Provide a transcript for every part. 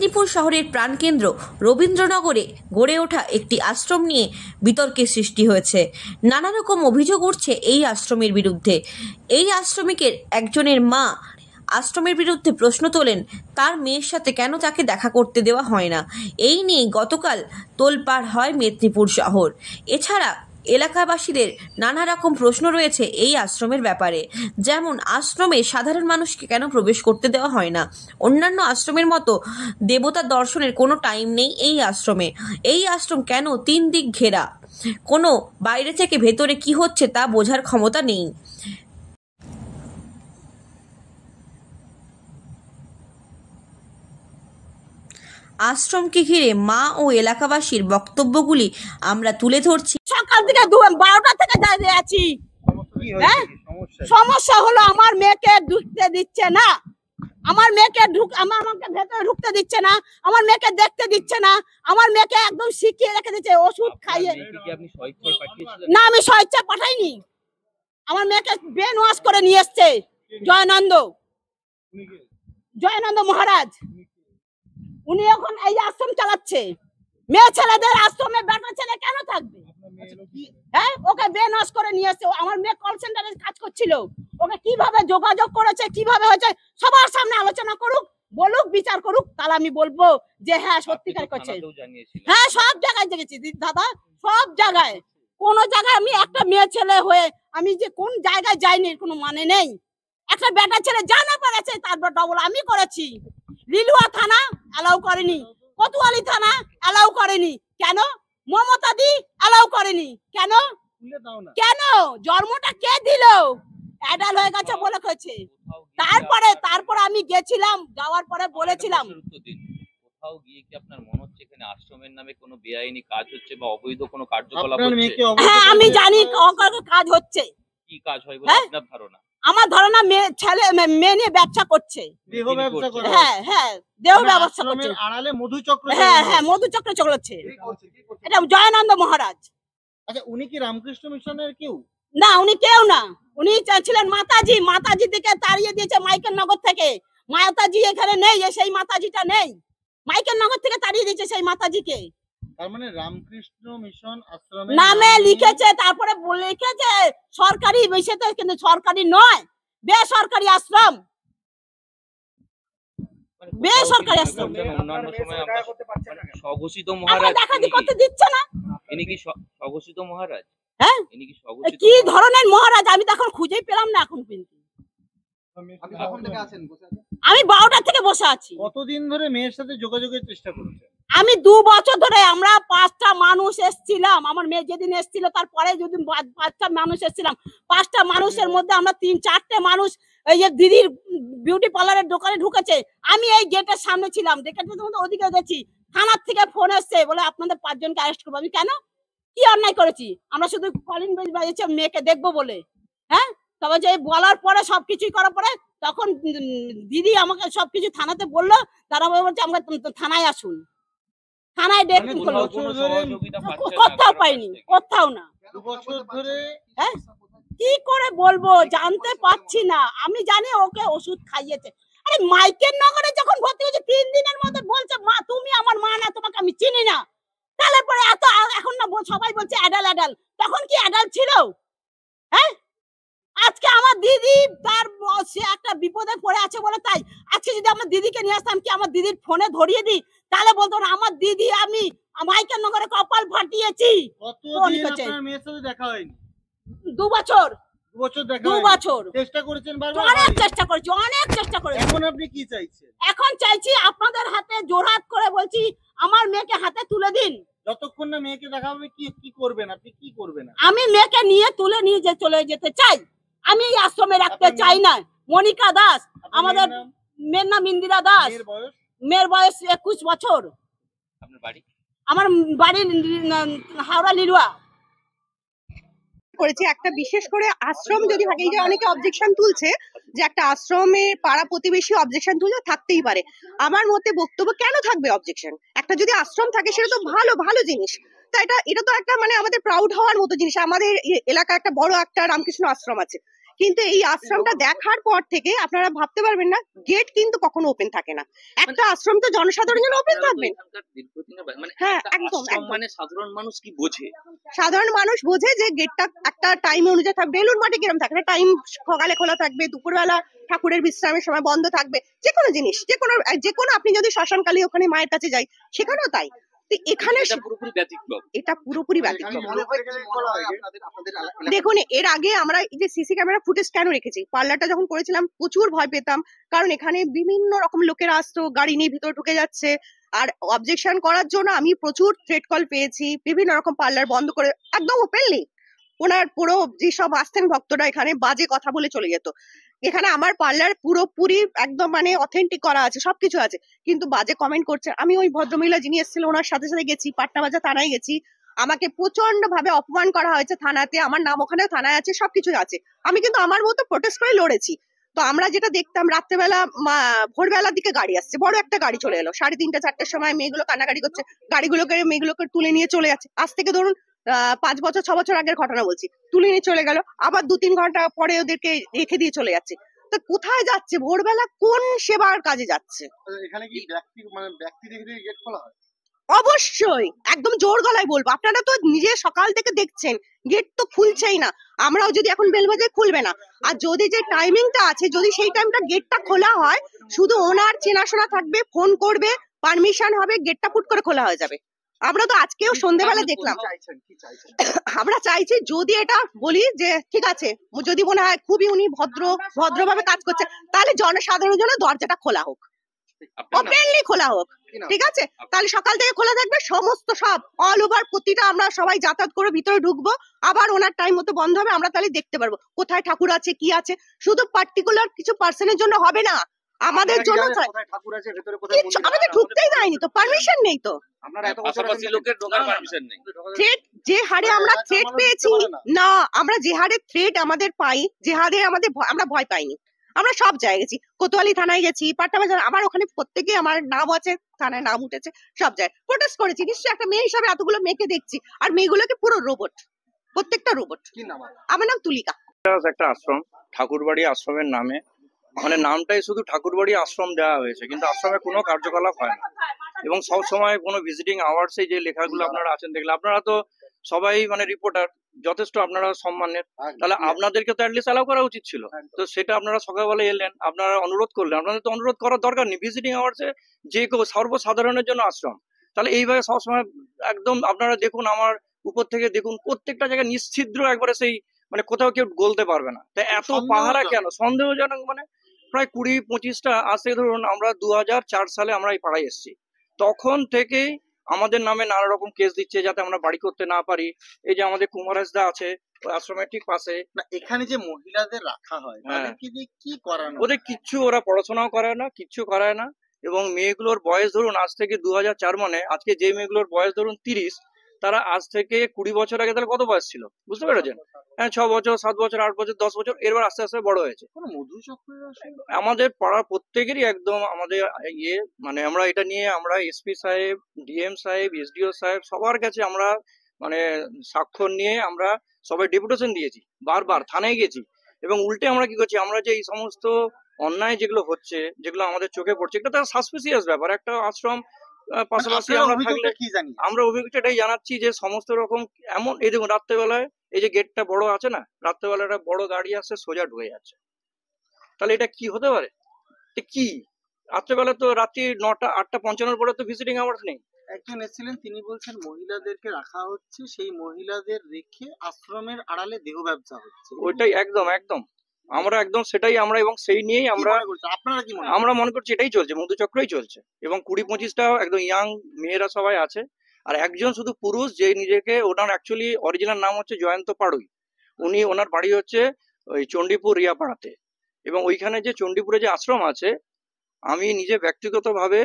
মেদিনীপুর শহরের প্রাণকেন্দ্র রবীন্দ্রনগরে গড়ে ওঠা একটি আশ্রম নিয়ে বিতর্কের সৃষ্টি হয়েছে। নানা রকম অভিযোগ উঠছে এই আশ্রমের বিরুদ্ধে। এই আশ্রমিকের একজনের মা আশ্রমের বিরুদ্ধে প্রশ্ন তোলেন, তার মেয়ের সাথে কেন তাকে দেখা করতে দেওয়া হয় না। এই নিয়ে গতকাল তোলপাড় হয় মেদিনীপুর শহর। এছাড়া এলাকাবাসীদের নানা রকম প্রশ্ন রয়েছে এই আশ্রমের ব্যাপারে, যেমন আশ্রমে সাধারণ মানুষকে কেন প্রবেশ করতে দেওয়া হয় না। অন্যান্য আশ্রমের মতো দেবতা দর্শনের কোনো টাইম নেই এই আশ্রমে। এই আশ্রম কেন 3 দিক ঘেরা, কোনো বাইরে থেকে ভেতরে কি হচ্ছে তা বোঝার ক্ষমতা নেই। আশ্রমকে ঘিরে মা ও এলাকাবাসীর বক্তব্যগুলি আমরা তুলে ধরছি। সকাল থেকে 12টা থেকে দাঁড়িয়ে আছি। সমস্যা হলো আমার মেয়েকে ঢুকতে দিচ্ছে না, আমার মেয়েকে আমাকে ভেতরে ঢুকতে দিচ্ছে না, আমার মেয়েকে দেখতে দিচ্ছে না, আমার মেয়েকে একদম শিখিয়ে রেখে দিচ্ছে ওষুধ খাইয়ে। না, আমি স্বেচ্ছা পাঠাইনি, আমার মেয়েকে ব্রেন ওয়াশ করে নিয়ে এসছে জয়ানন্দ মহারাজ। উনি এখন এই আশ্রম চালাচ্ছে। মেয়ে ছেলেদের আশ্রমে বেটা ছেলে কেন থাকবে? হ্যাঁ, ওকে ব্রেন ওয়াশ করে নিয়ে এসছে। আমার মেয়ে কল সেন্টারে কাজ করছিল, ওকে কিভাবে যোগাযোগ করেছে, কিভাবে হয়েছে সবার সামনে আলোচনা করুক, বলুক, বিচার করুক, তাহলে আমি বলবো যে হ্যাঁ সত্যিকার করছে। হ্যাঁ, সব জায়গায় দেখেছি দাদা, সব জায়গায়। কোন জায়গায় আমি একটা মেয়ে ছেলে হয়ে আমি যে কোন জায়গায় যাইনি কোনো মানে নেই। একটা বেটা ছেলে যা না পেরেছে তারপর ডবল আমি করেছি। লিলুয়া থানা অ্যালাউ করেনি, কোতোয়ালি থানা অ্যালাউ করেনি, কেন? মমতা দি অ্যালাউ করেনি, কেন? কেন? জন্মটা কে দিল? অ্যাডাল হয়ে গেছে বলে কইছে। তারপরে আমি গেছিলাম, যাওয়ার পরে বলেছিলাম কোথাও গিয়ে কি আপনার মনে হচ্ছে এখানে আশ্রমের নামে কোনো বেআইনি কাজ হচ্ছে বা অবৈধ কোনো কার্যকলাপ হচ্ছে? হ্যাঁ, আমি জানি কাজ হচ্ছে। কি কাজ হয় বলে আপনার ধারণা? আমার ধারণা মেয়ে নিয়ে ব্যবসা করছে। হ্যাঁ হ্যাঁ, দেহ ব্যবসা করছে। আড়ালে মধুচক্র। হ্যাঁ হ্যাঁ, মধুচক্র চলছে। এটা জয়ানন্দ মহারাজ। আচ্ছা, উনি কি রামকৃষ্ণ মিশনের কেউ? না, উনি কেউ না। উনি ছিলেন মাতাজি। মাতাজি থেকে তাড়িয়ে দিয়েছে মাইকেল নগর থেকে। মাতাজি এখানে নেই, সেই মাতাজিটা নেই। মাইকেল নগর থেকে তাড়িয়ে দিয়েছে সেই মাতাজিকে। তার মানে রামকৃষ্ণ মিশন আশ্রমে নামে লিখেছে, তারপরে লিখেছে সরকারি বিষয়তে, কিন্তু সরকারি নয়, বেসরকারি আশ্রম। বেসরকারি আশ্রম। অন্যান্য সময় আমরা স্বঘোষিত মহারাজ দেখাতে করতে দিচ্ছে না। ইনি কি স্বঘোষিত মহারাজ? হ্যাঁ, ইনি কি স্বঘোষিত? কি ধরনের মহারাজ আমি তো এখন খুঁজেই পেলাম না এখন পর্যন্ত। আমি 12টা থেকে বসে আছি। কতদিন ধরে মেয়ের সাথে যোগাযোগের চেষ্টা করছেন? আমি 2 বছর ধরে। আমরা 5টা মানুষ এসেছিলাম। আমার মেয়ে যেদিন এসেছিল তারপরে যদি 5টা মানুষ এসেছিলাম। 5টা মানুষের মধ্যে আমরা 3-4টে মানুষ এই যে দিদির বিউটি পার্লারের দোকানে ঢুকেছে। আমি এই গেটের সামনে ছিলাম, দেখে ওদিকে গেছি। থানার থেকে ফোন এসছে, বলে আপনাদের 5 জনকে অ্যারেস্ট করবো। আমি কেন? কি অন্যায় করেছি? আমরা শুধু কলিং বেল বাজিয়েছি মেয়েকে দেখবো বলে। হ্যাঁ, তবে যে বলার পরে সবকিছুই করার পরে তখন দিদি আমাকে সবকিছু থানাতে বললো। তারা বলছে আমরা থানায় আসুন। থানায় ডেকে কোথাও পাইনি, কোথাও না। 2 বছর ধরে। হ্যাঁ, কি করে বলবো, জানতে পারছি না। আমি জানি ওকে ওষুধ খাইয়েছে। আরে মাইকেল নগরে যখন ভর্তি হয়েছে 3 দিনের মধ্যে বলছে মা তুমি আমার মা না, তোমাকে আমি চিনি না। তাহলে পরে এত এখন না সবাই বলছে অ্যাডাল। তখন কি অ্যাডাল ছিল? হ্যাঁ, আজকে আমার দিদি তার সে একটা বিপদে পড়ে আছে বলে তাই। আজকে যদি আমার দিদিকে নিয়ে আসতাম, কি আমার দিদির ফোনে ধরিয়ে দিই, তাহলে বলতো না আমার দিদি আমি মাইকেল নগরে কপাল ফাটিয়েছি। কতদিন আপনার মেয়ের সাথে দেখা হয়নি? 2 বছর। 2 বছর দেখা 2 বছর চেষ্টা করেছেন বারবার? অনেক চেষ্টা করেছি, অনেক চেষ্টা করেছি। এখন আপনি কি চাইছেন? এখন চাইছি আপনাদের হাতে জোরহাত করে বলছি আমার মেয়েকে হাতে তুলে দিন। যতক্ষণ না মেয়েকে দেখা হবে কি করবেন আপনি? কি করবেন? আমি মেয়েকে নিয়ে তুলে নিয়ে চলে যেতে চাই। আমি এই আশ্রমে রাখতে চাই না। মনিকা দাস আমাদের মেয়ের নাম, ইন্দিরা দাস। মেয়ের বয়স 21 বছর। আপনার বাড়ি? আমার বাড়ি হাওড়া লিলুয়া। করেছে একটা বিশেষ করে আশ্রম যদি থাকে, এই যে অনেকে অবজেকশন তুলছে যে একটা আশ্রমে পাড়া প্রতিবেশী অবজেকশন তুলে থাকতেই পারে। আমার মতে বক্তব্য কেন থাকবে অবজেকশন? একটা যদি আশ্রম থাকে সেটা তো ভালো জিনিস। তা এটা তো একটা মানে আমাদের প্রাউড হওয়ার মতো জিনিস। আমাদের এলাকায় একটা বড় একটা রামকৃষ্ণ আশ্রম আছে, কিন্তু এই আশ্রমটা দেখার পর থেকে আপনারা ভাবতে পারবেন না, গেট কিন্তু কখনো ওপেন থাকে না। একটা আশ্রম তো জনসাধারণের জন্য ওপেন থাকবে। মানে হ্যাঁ, একটা একদম, আশ্রম একদম। মানে সাধারণ মানুষ কি বোঝে? সাধারণ মানুষ বোঝে যে গেটটা একটা টাইম অনুযায়ী থাকবে। বেলুন মাঠে কিরম থাকে, টাইম সকালে খোলা থাকবে, দুপুরবেলা ঠাকুরের বিশ্রামের সময় বন্ধ থাকবে, যে কোনো জিনিস, যে কোনো আপনি যদি শ্মশানকালী ওখানে মায়ের কাছে যাই সেখানেও তাই। তো এখানে এটা পুরোপুরি ব্যতিক্রম। এটা পুরোপুরি ব্যতিক্রম। মনে হয় কি বলা হয় আপনাদের দেখুন, এর আগে আমরা এই যে সিসি ক্যামেরা ফুটেজ কেন রেখেছি, পার্লারটা যখন করেছিলাম প্রচুর ভয় পেতাম, কারণ এখানে বিভিন্ন রকম লোকেরা আসতো, গাড়ি নিয়ে ভিতরে ঢুকে যাচ্ছে। আর অবজেকশন করার জন্য আমি প্রচুর থ্রেট কল পেয়েছি, বিভিন্ন রকম পার্লার বন্ধ করে একদম ওপেনলি ওনার পুরো যেসব আসতেন ভক্তরা এখানে বাজে কথা বলে চলে যেত। এখানে আমার পার্লার পুরোপুরি একদম মানে অথেন্টিক করা আছে, সবকিছু আছে, কিন্তু বাজে কমেন্ট করছে। আমি ওই ভদ্রমহিলা যিনি এসেছিল ওনার সাথে সাথে গেছি, পাটনাবাজার থানায় গেছি, আমাকে প্রচন্ড ভাবে অপমান করা হয়েছে থানাতে, আমার নাম ওখানে থানায় আছে, সবকিছু আছে। আমি কিন্তু আমার মতো প্রোটেস্ট করে লড়েছি। তো আমরা যেটা দেখতাম রাত্রেবেলা ভোরবেলার দিকে গাড়ি আসছে, বড় একটা গাড়ি চলে এলো 3:30 4টার সময়, মেয়েগুলো কান্নাকাটি করছে, মেয়েগুলোকে তুলে নিয়ে চলে যাচ্ছে। আজ থেকে ধরুন 5 বছর 6 বছর আগের ঘটনা বলছি, তুলে নিয়ে চলে গেল, আবার 2-3 ঘন্টা পরে ওদেরকে রেখে দিয়ে চলে যাচ্ছে। তো কোথায় যাচ্ছে, ভোরবেলা কোন সেবার কাজে যাচ্ছে? এখানে কি ব্যক্তি দেখে গেট খোলা হয়? অবশ্যই, একদম জোর গলায় বলবো, আপনারা তো নিজে সকাল থেকে দেখছেন গেট তো খুলছেই না। আমরাও যদি এখন বেল বাজাই খুলবে না, আর যদি যে টাইমিংটা আছে, যদি সেই টাইমটা গেটটা খোলা হয়, শুধু ওনার চেনাশোনা থাকবে, ফোন করবে, পারমিশন হবে, গেটটা ফুট করে খোলা হয়ে যাবে। আমরা তো আজকেও সন্ধ্যেবেলা দেখলাম। আমরা চাইছি যদি এটা বলি যে ঠিক আছে, যদি মনে হয় খুবই উনি ভদ্রভাবে কাজ করছে, তাহলে জনসাধারণের জন্য দরজাটা খোলা হোক, ওপেনলি খোলা হোক, ঠিক আছে? তাহলে সকাল থেকে খোলা থাকবে, সমস্ত সব অল ওভার প্রতিটা আমরা সবাই যাতায়াত করে ভিতরে ঢুকবো, আবার ওনার টাইম মতো বন্ধ হবে, আমরা তাহলে দেখতে পারবো কোথায় ঠাকুর আছে কি আছে। শুধু পার্টিকুলার কিছু পার্সনের জন্য হবে না, আমাদের জন্য ঠাকুর আছে ভেতরে, কিচ্ছু আমাদের ঢুকতেই দেয়নি তো, পারমিশন নেই তো। আপনারা এত বছর পাশাপাশি লোকের ঢোকার পারমিশন নেই। থ্রেট যে হারে আমরা থ্রেট পেয়েছি না, আমরা যে হারে থ্রেট আমাদের পাই, যে হারে আমরা ভয় পাইনি। আমরা সব জায়গায় গেছি, কোতোয়ালি থানায় গেছি, পাটনাবাজার, আমার ওখানে প্রত্যেকে আমার নাম আছে, থানায় নাম উঠেছে, সব জায়গায় প্রোটেস্ট করেছি। নিশ্চয়ই একটা মেয়ে হিসাবে এতগুলো মেয়েকে দেখছি, আর মেয়েগুলোকে পুরো রোবট, প্রত্যেকটা রোবট। কি নাম? আমার নাম তুলিকা। একটা আশ্রম, ঠাকুরবাড়ি আশ্রমের নামে, মানে নামটাই শুধু ঠাকুরবাড়ি আশ্রম দেওয়া হয়েছে, কিন্তু আশ্রমে কোনো কার্যকলাপ হয় না। এবং সব সময় কোনো ভিজিটিং আওয়ার্সে যে লেখাগুলো আপনারা আছেন দেখলে, আপনারা তো সবাই মানে রিপোর্টার, যথেষ্ট আপনারা সম্মানের, তাহলে আপনাদেরকে তো অ্যাটলিস্ট অ্যালাউ করা উচিত ছিল। তো সেটা আপনারা সকালবেলা এলেন, আপনারা অনুরোধ করলেন, আপনাদের তো অনুরোধ করার দরকার নেই। ভিজিটিং আওয়ার্সে যে কেউ সর্বসাধারণের জন্য আশ্রম, তাহলে এইভাবে সবসময় একদম আপনারা দেখুন, আমার উপর থেকে দেখুন, প্রত্যেকটা জায়গায় নিশ্ছিদ্র একবারে সেই মানে কোথাও কেউ গলতে পারবে না। তাই এত পাহারা কেন? সন্দেহজনক মানে প্রায় 20-25টা আসে। ধরুন আমরা 2004 সালে আমরা এই পাড়ায় এসেছি, তখন থেকেই আমাদের নামে নানা রকম কেস দিচ্ছে যাতে আমরা বাড়ি করতে না পারি। এই যে আমাদের কুমারাজদা আছে ওই আশ্রমের ঠিক পাশে, না এখানে যে মহিলাদের রাখা হয় তাদেরকে দিয়ে কি করানো? ওদের কিচ্ছু, ওরা পড়াশোনাও করায় না, কিচ্ছু করায় না। এবং মেয়েগুলোর বয়স ধরুন আজ থেকে 2004 মানে আজকে যে মেয়েগুলোর বয়স ধরুন 30, তারা আজ থেকে 20 বছর আগে তাহলে কত বয়স ছিল বুঝতে পেরেছেন? হ্যাঁ, 6 বছর 7 বছর 8 বছর 10 বছর, এরপর আস্তে আস্তে বড় হয়েছে। কোনো মধুচক্রের আসলে আমাদের পাড়ার প্রত্যেকেরই একদম আমাদের মানে আমরা এটা নিয়ে আমরা এসপি সাহেব, ডিএম সাহেব, এসডিও সাহেব সবার কাছে আমরা মানে স্বাক্ষর নিয়ে আমরা সবাই ডেপুটেশন দিয়েছি, বারবার থানায় গেছি। এবং উল্টে আমরা কি করছি, আমরা যে এই সমস্ত অন্যায় যেগুলো হচ্ছে, যেগুলো আমাদের চোখে পড়ছে, এটা তো সাসপিসিয়াস ব্যাপার। একটা আশ্রম পাশাপাশি আমরা থাকলে কি জানি আমরা অভিযোগটা এটাই জানাচ্ছি যে সমস্ত রকম এমন, এই দেখুন রাত্রেবেলায় এই যে গেটটা বড় আছে না, রাত্রেবেলা একটা বড় গাড়ি আসছে সোজা ঢুকে যাচ্ছে, তাহলে এটা কি হতে পারে? কি রাত্রেবেলা তো রাত্রি 9টা 8:55 পরে তো ভিজিটিং আওয়ার্স নেই। একজন এসেছিলেন, তিনি বলছেন মহিলাদেরকে রাখা হচ্ছে, সেই মহিলাদের রেখে আশ্রমের আড়ালে দেহ ব্যবসা হচ্ছে। ওইটাই একদম একদম আমরা একদম সেটাই আমরা, এবং সেই নিয়েই আমরা, আপনারা কি আমরা মনে করছি এটাই চলছে, মধুচক্রই চলছে। এবং 20-25টা একদম ইয়াং মেয়েরা সবাই আছে, আর একজন শুধু পুরুষ, যে নিজেকে, ওনার অ্যাকচুয়ালি অরিজিনাল নাম হচ্ছে জয়ন্ত পাড়ুই, উনি, ওনার বাড়ি হচ্ছে ওই চণ্ডীপুর রিয়াপাড়াতে। এবং ওইখানে যে চণ্ডীপুরে যে আশ্রম আছে, আমি নিজে ব্যক্তিগতভাবে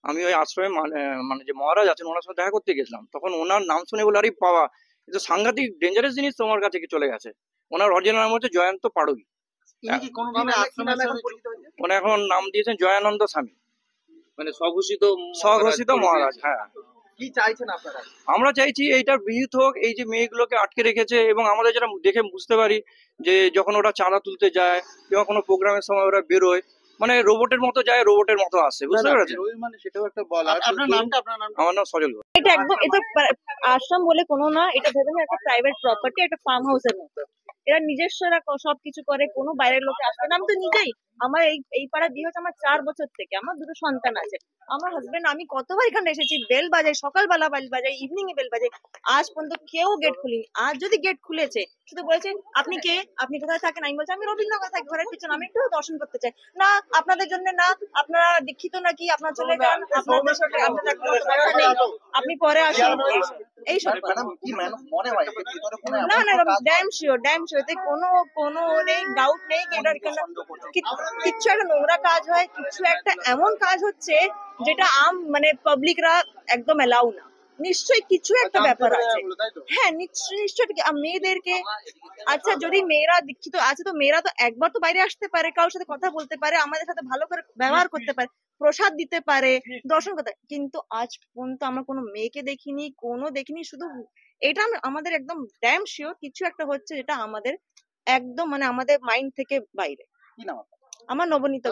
আমি ওই আশ্রমে মানে যে মহারাজ আছেন ওনার সাথে দেখা করতে গেছিলাম, তখন ওনার নাম শুনে বলে আরে বাবা, এটা সাংঘাতিক ডেঞ্জারাস জিনিস তোমার কাছে কি চলে গেছে। ওনার অরিজিনাল নাম হচ্ছে জয়ন্ত পাড়ুই, উনি এখন নাম দিয়েছেন জয়ানন্দ স্বামী, মানে স্বঘোষিত স্বঘোষিত মহারাজ। হ্যাঁ, কি চাইছেন আপনারা? আমরা চাইছি এইটার বিহিত হোক, এই যে মেয়েগুলোকে আটকে রেখেছে। এবং আমাদের যেটা দেখে বুঝতে পারি যে যখন ওরা চাঁদা তুলতে যায় কিংবা কোনো প্রোগ্রামের সময় ওরা বেরোয়, মানে রোবটের মতো যায়, রোবটের মতো আসে, বুঝতে পেরেছেন? মানে সেটাও একটা বলা। আপনার নামটা? আমার নাম সজল ঘোষ। এটা একদম, এটা আশ্রম বলে কোনো না, এটা ভেবে নিন একটা প্রাইভেট প্রপার্টি, একটা ফার্ম হাউসের মতো। এরা নিজস্বরা সবকিছু করে, কোনো বাইরের লোকে আসবে না। আমি তো নিজেই, আমার এই পাড়ায় বিয়ে হচ্ছে আমার 4 বছর থেকে, আমার 2 সন্তান আছে। আমার হাজবেন্ড, আমি কতবার এখানে এসেছি, বেল বাজাই, সকালবেলা বেল বাজাই, ইভিনিং এ বেল বাজাই, আজ পর্যন্ত কেউ গেট খুলিনি। আজ যদি গেট খুলেছে, শুধু বলেছে আপনি কে, আপনি কোথায় থাকেন। আমি বলছি আমি রবীন্দ্রনগর থাকি, ঘরের পিছনে, আমি একটু দর্শন করতে চাই। না, আপনাদের জন্য না, আপনারা দীক্ষিত নাকি, আপনার চলে যান, আপনাদের সাথে আপনাদের কোনো কথা নেই, আপনি পরে আসুন, এইসব কথা। কি মনে হয় এর ভিতরে কোনো না না, ড্যাম শিওর, এতে কোনো নেই, ডাউট নেই যে এটার এখানে কিছু একটা নোংরা কাজ হয়, কিছু একটা এমন কাজ হচ্ছে যেটা মানে পাবলিকরা একদম এলাউ না। নিশ্চয়ই কিছু একটা ব্যাপার আছে। হ্যাঁ, নিশ্চয়ই মেয়েদেরকে, আচ্ছা যদি মেয়েরা দীক্ষিত আছে তো মেয়েরা তো একবার তো বাইরে আসতে পারে, কারোর সাথে কথা বলতে পারে, আমাদের সাথে ভালো করে ব্যবহার করতে পারে, প্রসাদ দিতে পারে, দর্শন করতে পারে। কিন্তু আজ পর্যন্ত আমরা কোনো মেয়েকে দেখিনি। শুধু এটা আমাদের একদম ড্যাম শিওর কিছু একটা হচ্ছে যেটা আমাদের একদম মানে আমাদের মাইন্ড থেকে বাইরে। কি নাম? আমার নবনীতা।